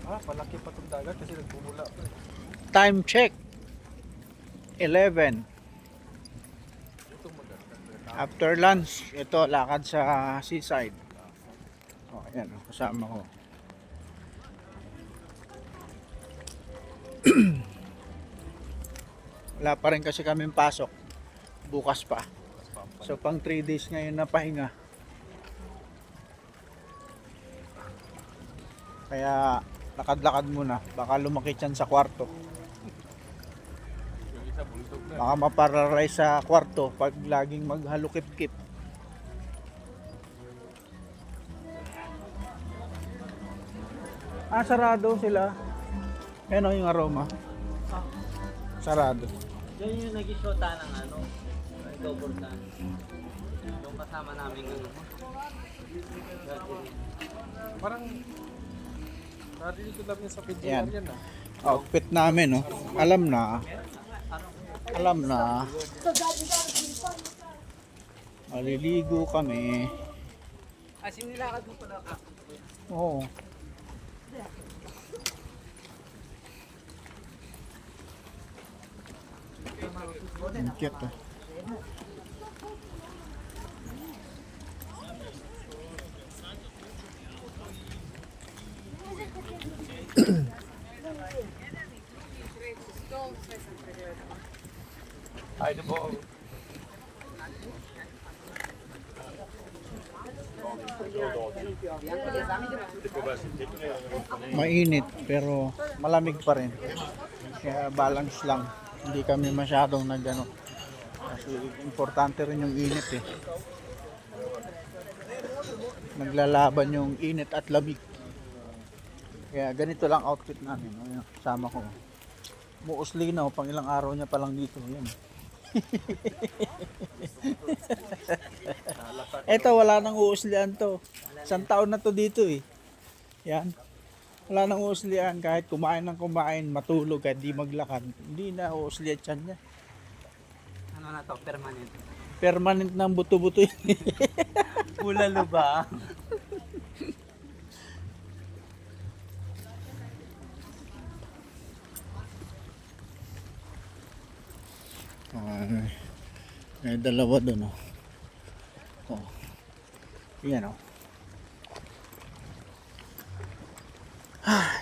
Palaki pa itong dagat kasi nagpumula pa eh. Time check. 11. Ito maganda. After lunch, ito lakad sa seaside. Oh, ayan, kasama ko. Wala pa rin kasi kaming pasok. Bukas pa. So pang 3 days ngayon na pahinga. Kaya lakad-lakad muna. Baka lumakit yan sa kwarto. Yung isa bulldog na. Baka mapararay sa kwarto pag laging maghalukip-kip. Sarado sila. Ayan o yung aroma. Sarado. Yan yung nag-shota ng ano, double tan. Yung kasama namin ano. Parang narinig ko lang yun sa video Yan. yan ah. Outfit namin, no? Alam na. Alam na. Maliligo kami. Asin nilakad mo pala ka. Oo. Ang cute, eh. Ay, ito po. Mainit pero malamig pa rin. Kaya balance lang. Hindi kami masyadong nagano. Kasi importante rin yung init eh. Naglalaban yung init at lamig. Kaya ganito lang outfit namin. Ayan, sama ko. Muusli na, pang ilang araw niya pa lang dito. Yan. Eto, wala nang uuslian to. Isang taon na to dito eh. Yan. Wala nang uuslian. Kahit kumain ng kumain, matulog, kahit di maglakad. Hindi na uuslian siya niya. Ano na to, permanent. Permanent ng buto-buto yun. Bulalo ba? May dalawa doon, oh. Oh. Yan, oh.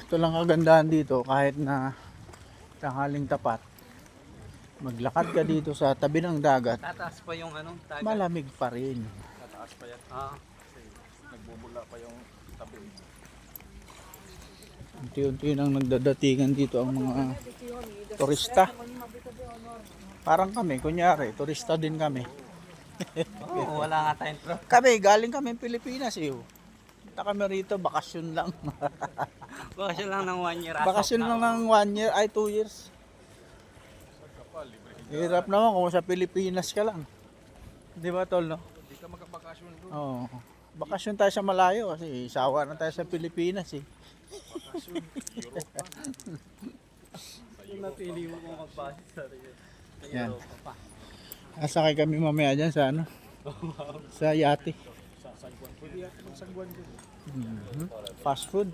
Ito lang kagandahan dito kahit na tanghaling tapat. Maglakad ka dito sa tabi ng dagat, Tataas pa yung ano, taga. malamig pa rin. Tataas pa yan. Ah, Kasi nagbubula pa yung tabi. Unti-unti nang nagdadatingan dito ang mga turista. Parang kami, kunyari, turista din kami. oo, wala nga tayong truck. Kami, galing kami Pilipinas eh. Punta kami rito, bakasyon lang. Bakasyon lang ng 1 year. Bakasyon lang ng 1 year, ay 2 years. Hirap naman kung sa Pilipinas ka lang. Di ba tol, no? Hindi ka magkabakasyon doon. Oo. Bakasyon tayo sa malayo kasi sawa na tayo sa Pilipinas eh. Bakasyon. Europa. Yung napili mo kung magbasis sa rin. Sa Yan. Europa pa. Asakay kami mamaya dyan sa ano? Sa yate. Sa Sagwan. Pwede yata magsagwan doon. Fast food.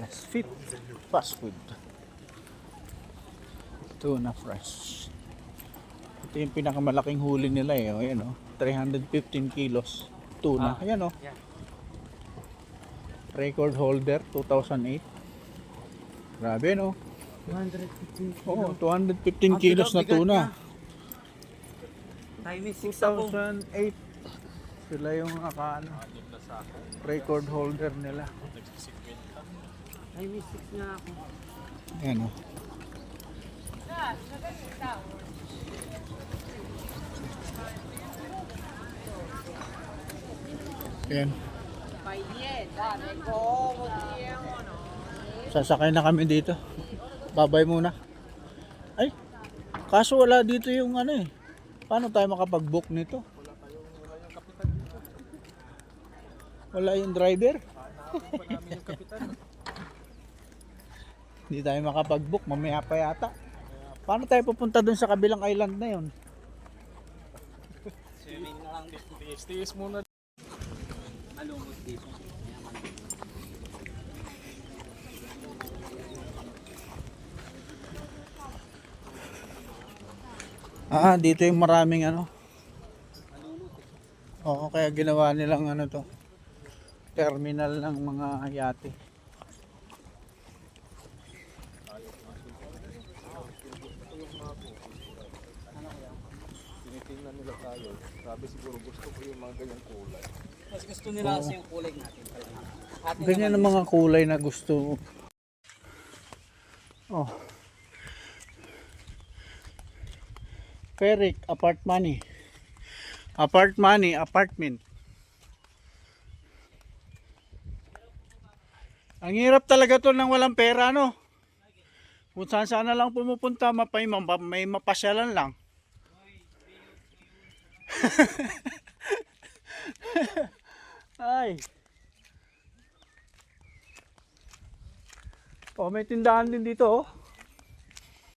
Best fit. Fast food. Tuna fresh. Ito yung pinakamalaking huli nila eh. O, ayan, 315 kilos. Tuna. Ayan o. Yan. Record holder 2008. Grabe no. 215 Oo, 215 kilos na tuna. Time is 6 ako. 2008. Sila yung record holder nila. Time is 6 nga ako. Ayan o. Ayan. Sasakay na kami dito. Babay muna. Ay, kaso wala dito yung ano eh. Paano tayo makapag-book nito? Wala yung driver? Pa namin yung kapitan. Hindi tayo makapag-book, mamaya pa yata. Paano tayo pupunta dun sa kabilang island na yun? Swimming na lang. Tiis muna. Alumot. dito. Dito yung maraming ano. Oo, kaya ginawa nilang ano to. Terminal ng mga yate. Tinitingnan nila tayo. Sabi siguro gusto ko yung mga ganyang kulay. Mas gusto nila kasi yung kulay natin talaga. Atin Ganyan ang mga kulay na gusto. Oh. Perik, apartment. Apartment. Ang hirap talaga to ng walang pera, no? Kung saan saan na lang pumupunta, may mapasyalan lang. Ay. Oh, may tindahan din dito, oh.